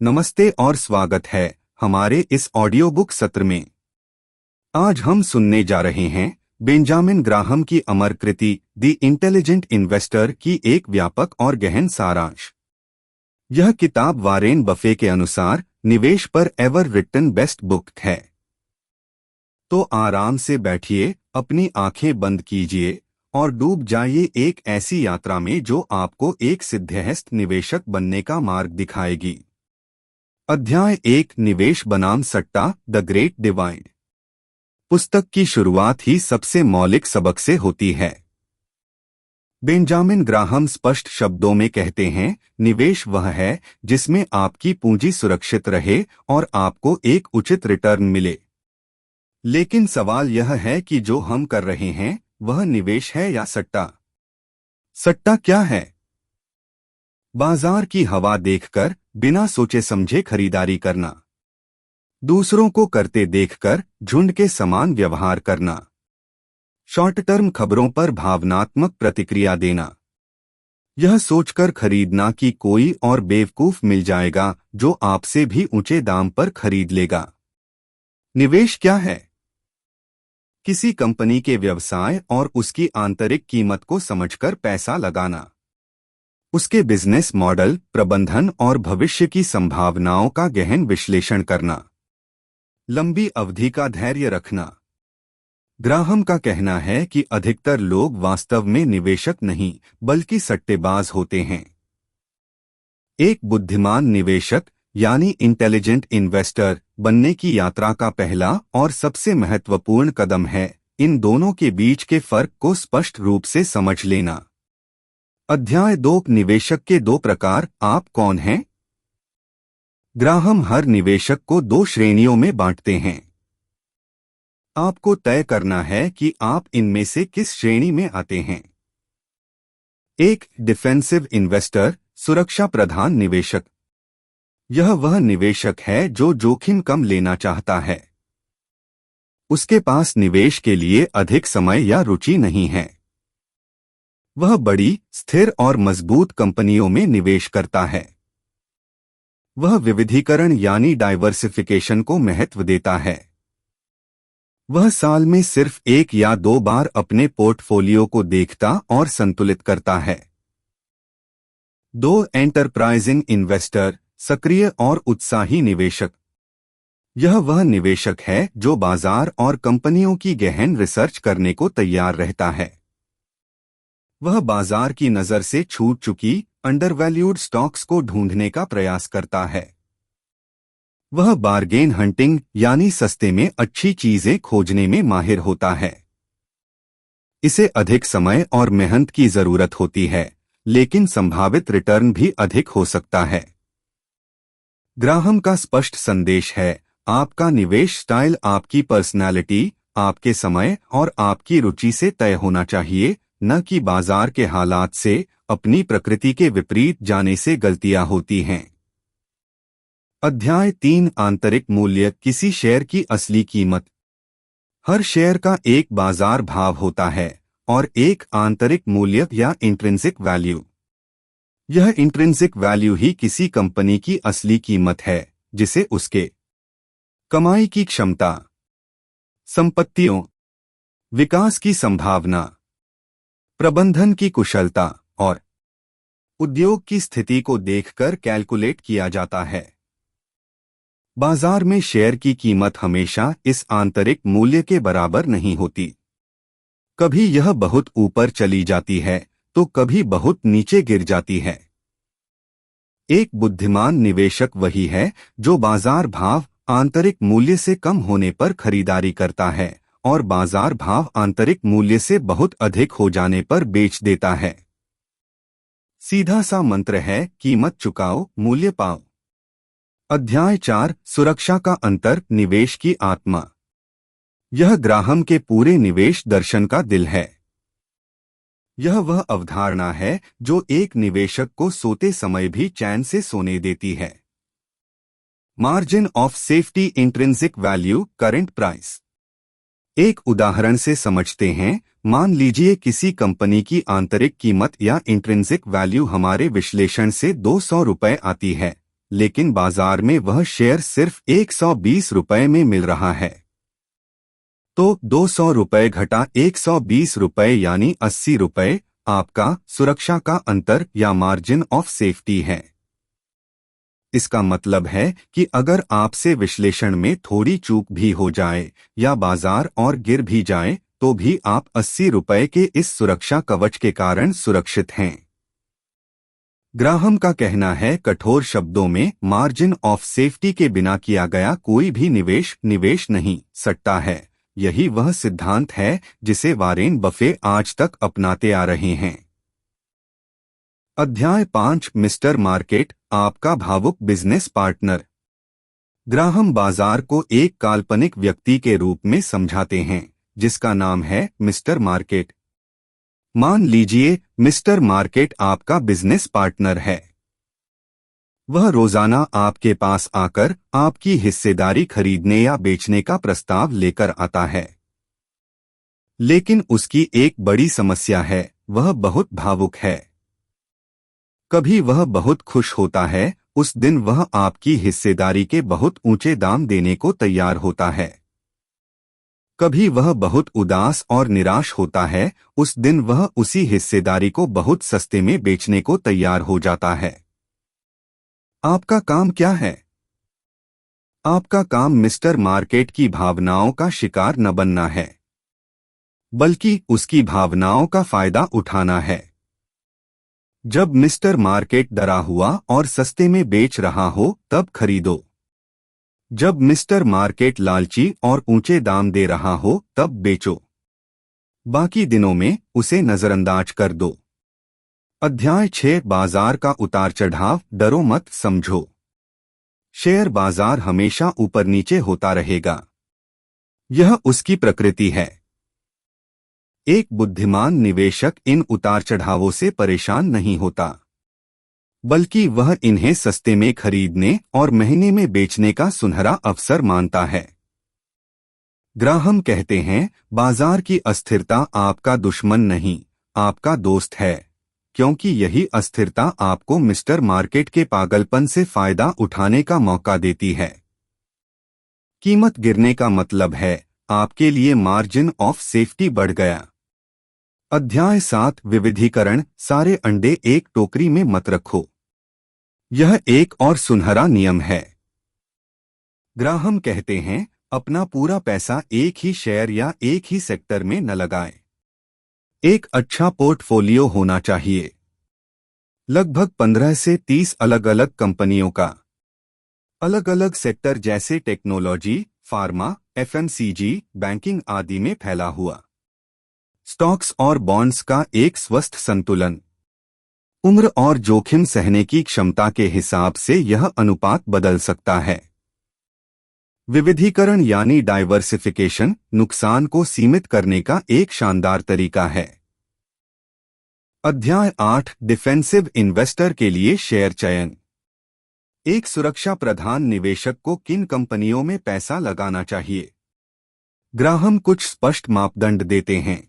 नमस्ते और स्वागत है हमारे इस ऑडियो बुक सत्र में। आज हम सुनने जा रहे हैं बेंजामिन ग्राहम की अमर कृति द इंटेलिजेंट इन्वेस्टर की एक व्यापक और गहन सारांश। यह किताब वारेन बफे के अनुसार निवेश पर एवर रिटन बेस्ट बुक है। तो आराम से बैठिए, अपनी आंखें बंद कीजिए और डूब जाइए एक ऐसी यात्रा में जो आपको एक सिद्धहस्त निवेशक बनने का मार्ग दिखाएगी। अध्याय 1, निवेश बनाम सट्टा, द ग्रेट डिवाइड। पुस्तक की शुरुआत ही सबसे मौलिक सबक से होती है। बेंजामिन ग्राहम स्पष्ट शब्दों में कहते हैं, निवेश वह है जिसमें आपकी पूंजी सुरक्षित रहे और आपको एक उचित रिटर्न मिले। लेकिन सवाल यह है कि जो हम कर रहे हैं वह निवेश है या सट्टा। सट्टा क्या है? बाजार की हवा देखकर बिना सोचे समझे खरीदारी करना, दूसरों को करते देखकर झुंड के समान व्यवहार करना, शॉर्ट टर्म खबरों पर भावनात्मक प्रतिक्रिया देना, यह सोचकर खरीदना कि कोई और बेवकूफ मिल जाएगा जो आपसे भी ऊंचे दाम पर खरीद लेगा। निवेश क्या है? किसी कंपनी के व्यवसाय और उसकी आंतरिक कीमत को समझकर पैसा लगाना, उसके बिजनेस मॉडल, प्रबंधन और भविष्य की संभावनाओं का गहन विश्लेषण करना, लंबी अवधि का धैर्य रखना। ग्राहम का कहना है कि अधिकतर लोग वास्तव में निवेशक नहीं बल्कि सट्टेबाज होते हैं। एक बुद्धिमान निवेशक यानी इंटेलिजेंट इन्वेस्टर बनने की यात्रा का पहला और सबसे महत्वपूर्ण कदम है इन दोनों के बीच के फर्क को स्पष्ट रूप से समझ लेना। अध्याय 2, निवेशक के 2 प्रकार, आप कौन हैं? ग्राहम हर निवेशक को 2 श्रेणियों में बांटते हैं। आपको तय करना है कि आप इनमें से किस श्रेणी में आते हैं। 1, डिफेंसिव इन्वेस्टर, सुरक्षा प्रधान निवेशक। यह वह निवेशक है जो जोखिम कम लेना चाहता है। उसके पास निवेश के लिए अधिक समय या रुचि नहीं है। वह बड़ी, स्थिर और मजबूत कंपनियों में निवेश करता है। वह विविधीकरण यानी डाइवर्सिफिकेशन को महत्व देता है। वह साल में सिर्फ 1 या 2 बार अपने पोर्टफोलियो को देखता और संतुलित करता है। 2, एंटरप्राइजिंग इन्वेस्टर, सक्रिय और उत्साही निवेशक। यह वह निवेशक है जो बाजार और कंपनियों की गहन रिसर्च करने को तैयार रहता है। वह बाजार की नज़र से छूट चुकी अंडरवैल्यूड स्टॉक्स को ढूंढने का प्रयास करता है। वह बार्गेन हंटिंग यानी सस्ते में अच्छी चीजें खोजने में माहिर होता है। इसे अधिक समय और मेहनत की जरूरत होती है, लेकिन संभावित रिटर्न भी अधिक हो सकता है। ग्राहम का स्पष्ट संदेश है, आपका निवेश स्टाइल आपकी पर्सनैलिटी, आपके समय और आपकी रुचि से तय होना चाहिए, न कि बाजार के हालात से। अपनी प्रकृति के विपरीत जाने से गलतियां होती हैं। अध्याय 3, आंतरिक मूल्य, किसी शेयर की असली कीमत। हर शेयर का एक बाजार भाव होता है और एक आंतरिक मूल्य या इंट्रिंसिक वैल्यू। यह इंट्रिंसिक वैल्यू ही किसी कंपनी की असली कीमत है, जिसे उसके कमाई की क्षमता, संपत्तियों, विकास की संभावना, प्रबंधन की कुशलता और उद्योग की स्थिति को देखकर कैलकुलेट किया जाता है। बाजार में शेयर की कीमत हमेशा इस आंतरिक मूल्य के बराबर नहीं होती। कभी यह बहुत ऊपर चली जाती है तो कभी बहुत नीचे गिर जाती है। एक बुद्धिमान निवेशक वही है जो बाजार भाव आंतरिक मूल्य से कम होने पर खरीदारी करता है और बाजार भाव आंतरिक मूल्य से बहुत अधिक हो जाने पर बेच देता है। सीधा सा मंत्र है, कीमत चुकाओ, मूल्य पाओ। अध्याय 4, सुरक्षा का अंतर, निवेश की आत्मा। यह ग्राहम के पूरे निवेश दर्शन का दिल है। यह वह अवधारणा है जो एक निवेशक को सोते समय भी चैन से सोने देती है। Margin of safety, intrinsic value, current price. एक उदाहरण से समझते हैं। मान लीजिए किसी कंपनी की आंतरिक कीमत या इंट्रिंसिक वैल्यू हमारे विश्लेषण से 200 रुपए आती है, लेकिन बाजार में वह शेयर सिर्फ 120 रुपए में मिल रहा है। तो 200 रुपए घटा 120 रुपए यानी 80 रुपए आपका सुरक्षा का अंतर या मार्जिन ऑफ सेफ्टी है। इसका मतलब है कि अगर आपसे विश्लेषण में थोड़ी चूक भी हो जाए या बाजार और गिर भी जाए तो भी आप 80 रुपए के इस सुरक्षा कवच के कारण सुरक्षित हैं। ग्राहम का कहना है, कठोर शब्दों में, मार्जिन ऑफ सेफ्टी के बिना किया गया कोई भी निवेश नहीं, सट्टा है। यही वह सिद्धांत है जिसे वॉरेन बफे आज तक अपनाते आ रहे हैं। अध्याय 5, मिस्टर मार्केट, आपका भावुक बिजनेस पार्टनर। ग्राहम बाजार को एक काल्पनिक व्यक्ति के रूप में समझाते हैं जिसका नाम है मिस्टर मार्केट। मान लीजिए मिस्टर मार्केट आपका बिजनेस पार्टनर है। वह रोजाना आपके पास आकर आपकी हिस्सेदारी खरीदने या बेचने का प्रस्ताव लेकर आता है। लेकिन उसकी एक बड़ी समस्या है, वह बहुत भावुक है। कभी वह बहुत खुश होता है, उस दिन वह आपकी हिस्सेदारी के बहुत ऊंचे दाम देने को तैयार होता है। कभी वह बहुत उदास और निराश होता है, उस दिन वह उसी हिस्सेदारी को बहुत सस्ते में बेचने को तैयार हो जाता है। आपका काम क्या है? आपका काम मिस्टर मार्केट की भावनाओं का शिकार न बनना है, बल्कि उसकी भावनाओं का फायदा उठाना है। जब मिस्टर मार्केट डरा हुआ और सस्ते में बेच रहा हो तब खरीदो। जब मिस्टर मार्केट लालची और ऊंचे दाम दे रहा हो तब बेचो। बाकी दिनों में उसे नजरअंदाज कर दो। अध्याय 6, बाजार का उतार चढ़ाव, डरो मत, समझो। शेयर बाजार हमेशा ऊपर नीचे होता रहेगा, यह उसकी प्रकृति है। एक बुद्धिमान निवेशक इन उतार चढ़ावों से परेशान नहीं होता, बल्कि वह इन्हें सस्ते में खरीदने और महीने में बेचने का सुनहरा अवसर मानता है। ग्राहम कहते हैं, बाजार की अस्थिरता आपका दुश्मन नहीं, आपका दोस्त है, क्योंकि यही अस्थिरता आपको मिस्टर मार्केट के पागलपन से फायदा उठाने का मौका देती है। कीमत गिरने का मतलब है आपके लिए मार्जिन ऑफ सेफ्टी बढ़ गया। अध्याय 7, विविधीकरण, सारे अंडे एक टोकरी में मत रखो। यह एक और सुनहरा नियम है। ग्राहम कहते हैं, अपना पूरा पैसा एक ही शेयर या एक ही सेक्टर में न लगाएं। एक अच्छा पोर्टफोलियो होना चाहिए, लगभग 15 से 30 अलग अलग कंपनियों का, अलग अलग सेक्टर जैसे टेक्नोलॉजी, फार्मा, एफएमसीजी, बैंकिंग आदि में फैला हुआ। स्टॉक्स और बॉन्ड्स का एक स्वस्थ संतुलन। उम्र और जोखिम सहने की क्षमता के हिसाब से यह अनुपात बदल सकता है। विविधीकरण यानी डाइवर्सिफिकेशन नुकसान को सीमित करने का एक शानदार तरीका है। अध्याय 8, डिफेंसिव इन्वेस्टर के लिए शेयर चयन। एक सुरक्षा प्रधान निवेशक को किन कंपनियों में पैसा लगाना चाहिए? ग्राहम कुछ स्पष्ट मापदंड देते हैं।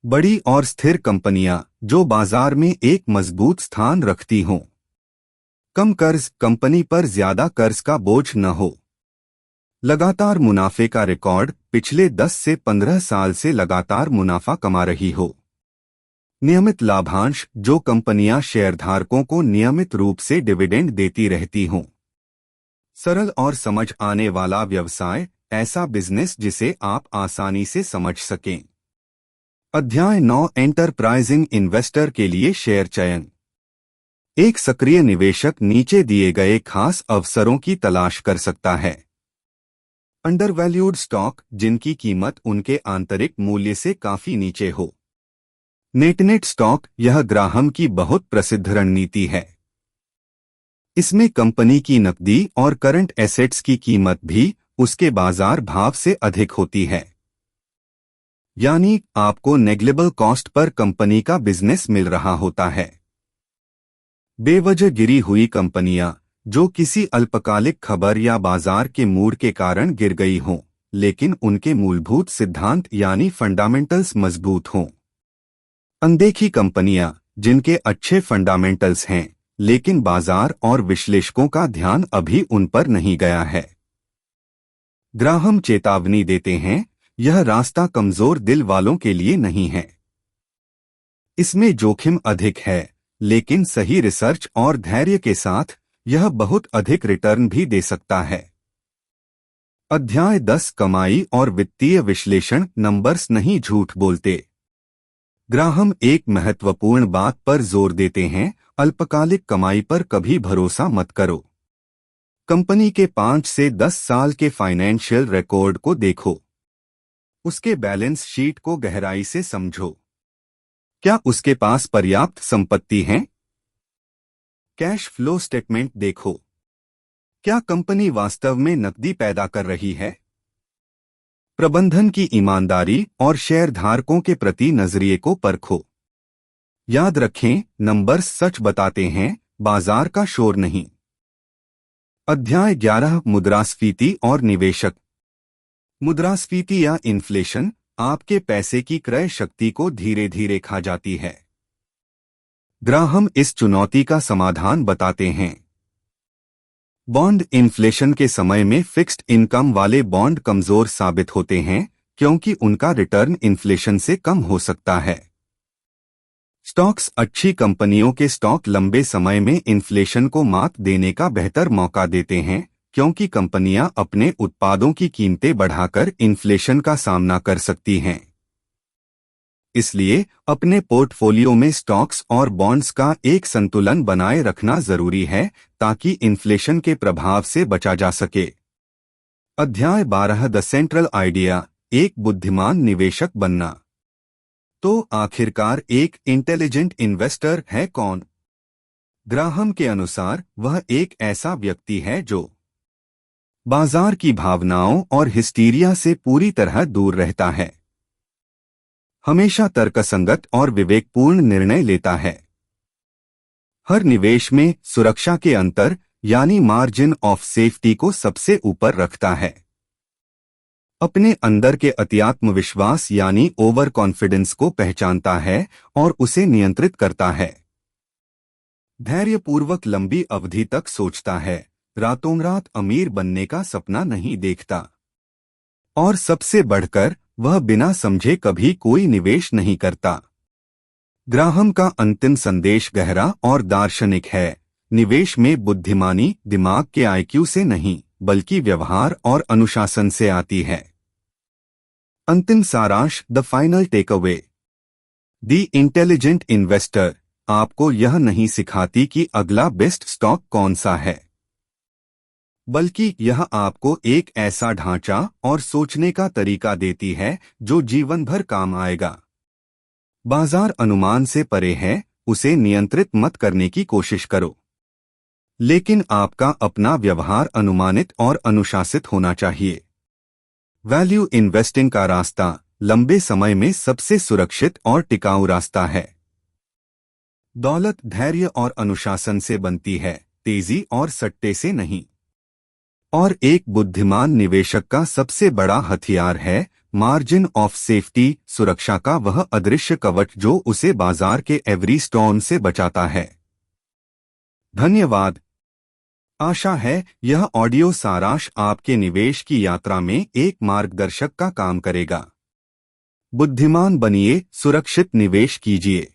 बड़ी और स्थिर कंपनियां जो बाजार में एक मजबूत स्थान रखती हों। कम कर्ज, कंपनी पर ज्यादा कर्ज का बोझ न हो। लगातार मुनाफे का रिकॉर्ड, पिछले 10 से 15 साल से लगातार मुनाफा कमा रही हो। नियमित लाभांश, जो कंपनियां शेयरधारकों को नियमित रूप से डिविडेंड देती रहती हों। सरल और समझ आने वाला व्यवसाय, ऐसा बिजनेस जिसे आप आसानी से समझ सकें। अध्याय 9, एंटरप्राइजिंग इन्वेस्टर के लिए शेयर चयन। एक सक्रिय निवेशक नीचे दिए गए खास अवसरों की तलाश कर सकता है। अंडरवैल्यूड स्टॉक, जिनकी कीमत उनके आंतरिक मूल्य से काफी नीचे हो। नेटनेट स्टॉक, यह ग्राहम की बहुत प्रसिद्ध रणनीति है। इसमें कंपनी की नकदी और करंट एसेट्स की कीमत भी उसके बाजार भाव से अधिक होती है, यानी आपको नेग्लिजिबल कॉस्ट पर कंपनी का बिजनेस मिल रहा होता है। बेवजह गिरी हुई कंपनियां, जो किसी अल्पकालिक खबर या बाजार के मूड के कारण गिर गई हों, लेकिन उनके मूलभूत सिद्धांत यानी फंडामेंटल्स मजबूत हों। अनदेखी कंपनियां, जिनके अच्छे फंडामेंटल्स हैं लेकिन बाजार और विश्लेषकों का ध्यान अभी उन पर नहीं गया है। ग्राहम चेतावनी देते हैं, यह रास्ता कमजोर दिल वालों के लिए नहीं है। इसमें जोखिम अधिक है, लेकिन सही रिसर्च और धैर्य के साथ यह बहुत अधिक रिटर्न भी दे सकता है। अध्याय 10 कमाई और वित्तीय विश्लेषण। नंबर्स नहीं झूठ बोलते। ग्राहम एक महत्वपूर्ण बात पर जोर देते हैं, अल्पकालिक कमाई पर कभी भरोसा मत करो। कंपनी के 5 से 10 साल के फाइनेंशियल रिकॉर्ड को देखो। उसके बैलेंस शीट को गहराई से समझो। क्या उसके पास पर्याप्त संपत्ति है? कैश फ्लो स्टेटमेंट देखो। क्या कंपनी वास्तव में नकदी पैदा कर रही है? प्रबंधन की ईमानदारी और शेयरधारकों के प्रति नजरिए को परखो। याद रखें, नंबर्स सच बताते हैं, बाजार का शोर नहीं। अध्याय 11 मुद्रास्फीति और निवेशक। मुद्रास्फीति या इन्फ्लेशन आपके पैसे की क्रय शक्ति को धीरे धीरे खा जाती है। ग्राहम इस चुनौती का समाधान बताते हैं। बॉन्ड इन्फ्लेशन के समय में फिक्स्ड इनकम वाले बॉन्ड कमजोर साबित होते हैं, क्योंकि उनका रिटर्न इन्फ्लेशन से कम हो सकता है। स्टॉक्स अच्छी कंपनियों के स्टॉक लंबे समय में इन्फ्लेशन को मात देने का बेहतर मौका देते हैं, क्योंकि कंपनियां अपने उत्पादों की कीमतें बढ़ाकर इन्फ्लेशन का सामना कर सकती हैं। इसलिए अपने पोर्टफोलियो में स्टॉक्स और बॉन्ड्स का एक संतुलन बनाए रखना जरूरी है, ताकि इन्फ्लेशन के प्रभाव से बचा जा सके। अध्याय 12 द सेंट्रल आइडिया, एक बुद्धिमान निवेशक बनना। तो आखिरकार एक इंटेलिजेंट इन्वेस्टर है कौन? ग्राहम के अनुसार वह एक ऐसा व्यक्ति है जो बाजार की भावनाओं और हिस्टीरिया से पूरी तरह दूर रहता है, हमेशा तर्कसंगत और विवेकपूर्ण निर्णय लेता है, हर निवेश में सुरक्षा के अंतर यानी मार्जिन ऑफ सेफ्टी को सबसे ऊपर रखता है, अपने अंदर के अतिआत्म विश्वास यानी ओवर कॉन्फिडेंस को पहचानता है और उसे नियंत्रित करता है, धैर्यपूर्वक लंबी अवधि तक सोचता है, रातों रात अमीर बनने का सपना नहीं देखता, और सबसे बढ़कर वह बिना समझे कभी कोई निवेश नहीं करता। ग्राहम का अंतिम संदेश गहरा और दार्शनिक है, निवेश में बुद्धिमानी दिमाग के आईक्यू से नहीं, बल्कि व्यवहार और अनुशासन से आती है। अंतिम सारांश, the final takeaway. The intelligent investor आपको यह नहीं सिखाती कि अगला बेस्ट स्टॉक कौन सा है, बल्कि यह आपको एक ऐसा ढांचा और सोचने का तरीका देती है जो जीवन भर काम आएगा। बाजार अनुमान से परे है, उसे नियंत्रित मत करने की कोशिश करो, लेकिन आपका अपना व्यवहार अनुमानित और अनुशासित होना चाहिए। वैल्यू इन्वेस्टिंग का रास्ता लंबे समय में सबसे सुरक्षित और टिकाऊ रास्ता है। दौलत धैर्य और अनुशासन से बनती है, तेजी और सट्टे से नहीं। और एक बुद्धिमान निवेशक का सबसे बड़ा हथियार है मार्जिन ऑफ सेफ्टी, सुरक्षा का वह अदृश्य कवच जो उसे बाजार के एवरी स्टॉर्म से बचाता है। धन्यवाद। आशा है यह ऑडियो सारांश आपके निवेश की यात्रा में एक मार्गदर्शक का काम करेगा। बुद्धिमान बनिए, सुरक्षित निवेश कीजिए।